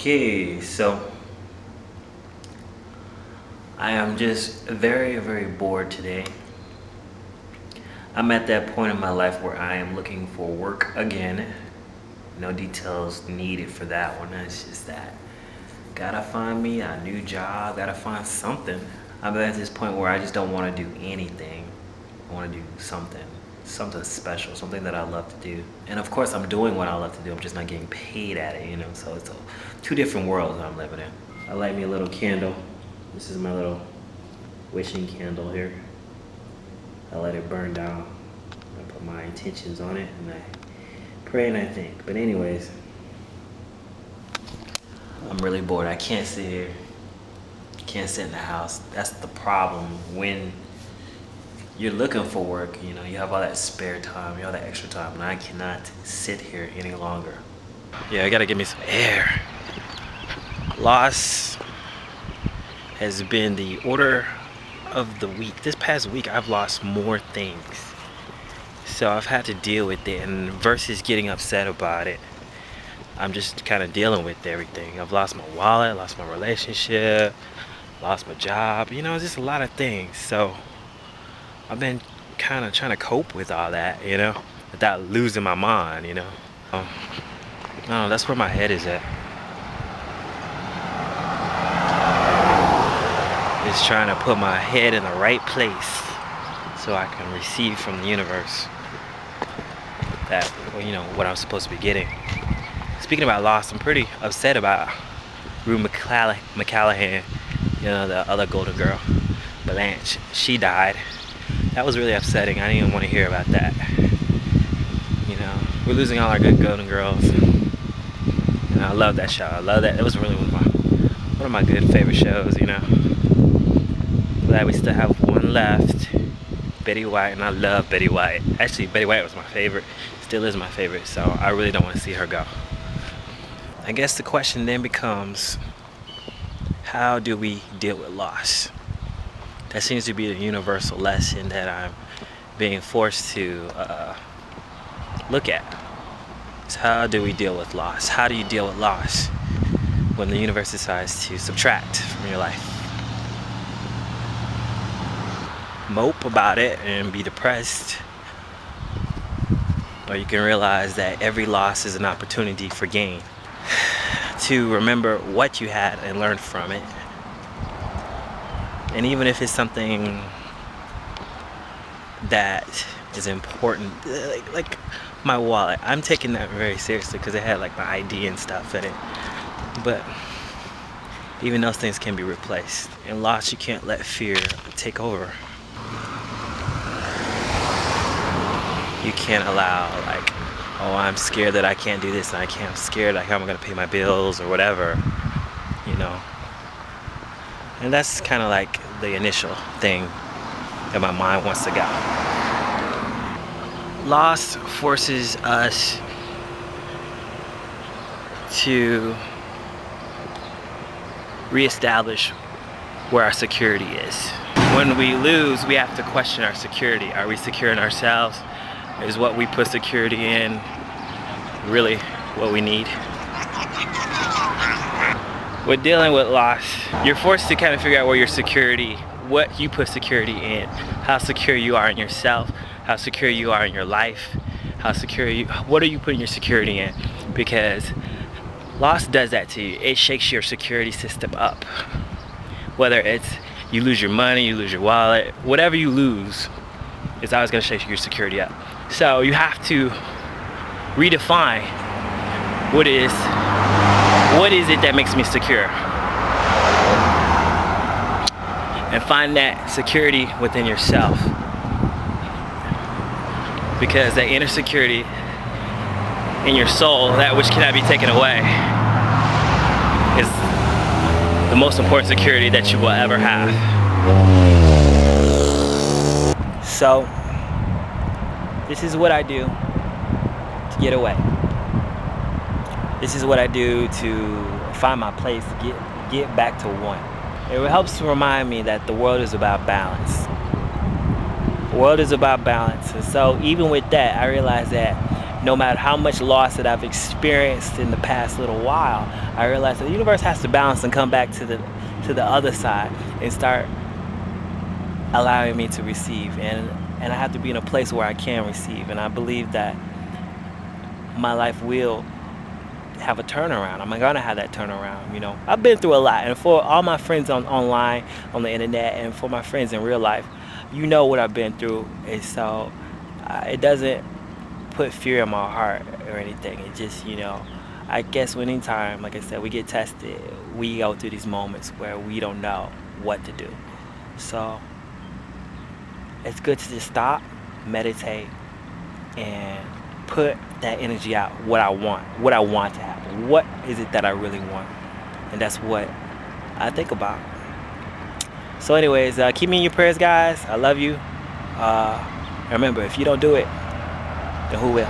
Okay, so I am just very, very bored today. I'm at that point in my life where I am looking for work again. No details needed for that one. It's just that gotta find me a new job, gotta find something. I'm at this point where I just don't want to do anything. I want to do something special, something that I love to do. And of course, I'm doing what I love to do. I'm just not getting paid at it, So it's two different worlds I'm living in. I light me a little candle. This is my little wishing candle here. I let it burn down. I put my intentions on it and I pray and I think. But anyways, I'm really bored. I can't sit here. Can't sit in the house. That's the problem when you're looking for work. You have all that spare time, you have all that extra time, and I cannot sit here any longer. Yeah, I gotta give me some air. Loss has been the order of the week. This past week, I've lost more things. So I've had to deal with it, and versus getting upset about it, I'm just kind of dealing with everything. I've lost my wallet, lost my relationship, lost my job, just a lot of things. So I've been kind of trying to cope with all that, without losing my mind, I don't know, that's where my head is at. It's trying to put my head in the right place so I can receive from the universe that, what I'm supposed to be getting. Speaking about loss, I'm pretty upset about Rue McCallaghan, the other golden girl, Blanche. She died. That was really upsetting. I didn't even want to hear about that. We're losing all our good golden girls. And I love that show. I love that. It was really one of my good favorite shows, Glad we still have one left. Betty White, and I love Betty White. Actually, Betty White was my favorite. Still is my favorite, so I really don't want to see her go. I guess the question then becomes, how do we deal with loss? That seems to be the universal lesson that I'm being forced to look at. Is how do we deal with loss? How do you deal with loss when the universe decides to subtract from your life? Mope about it and be depressed, or you can realize that every loss is an opportunity for gain. To remember what you had and learn from it. And even if it's something that is important, like my wallet, I'm taking that very seriously because it had my ID and stuff in it. But even those things can be replaced. In loss, you can't let fear take over. You can't allow I'm scared that I can't do this, and I'm scared how I'm gonna pay my bills or whatever, And that's kind of the initial thing that my mind wants to go. Loss forces us to reestablish where our security is. When we lose, we have to question our security. Are we secure in ourselves? Is what we put security in really what we need? With dealing with loss, you're forced to kind of figure out where your security, what you put security in, how secure you are in yourself, how secure you are in your life, what are you putting your security in? Because loss does that to you. It shakes your security system up. Whether it's you lose your money, you lose your wallet, whatever you lose, it's always going to shake your security up. So you have to redefine what is it that makes me secure, and find that security within yourself, because that inner security in your soul, that which cannot be taken away, is the most important security that you will ever have. So this is what I do to get away. This is what I do to find my place, to get back to one. It helps to remind me that the world is about balance. The world is about balance. And so even with that, I realize that no matter how much loss that I've experienced in the past little while, I realize that the universe has to balance and come back to the other side and start allowing me to receive. And I have to be in a place where I can receive. And I believe that my life will have a turnaround. I'm gonna have that turnaround. I've been through a lot, and for all my friends online, on the internet, and for my friends in real life, what I've been through. And so it doesn't put fear in my heart or anything. It just, I guess anytime, like I said, we get tested, we go through these moments where we don't know what to do. So it's good to just stop, meditate, and put that energy out. What I want to happen. What is it that I really want? And that's what I think about. So anyways, keep me in your prayers, guys. I love you. Remember, if you don't do it, then who will?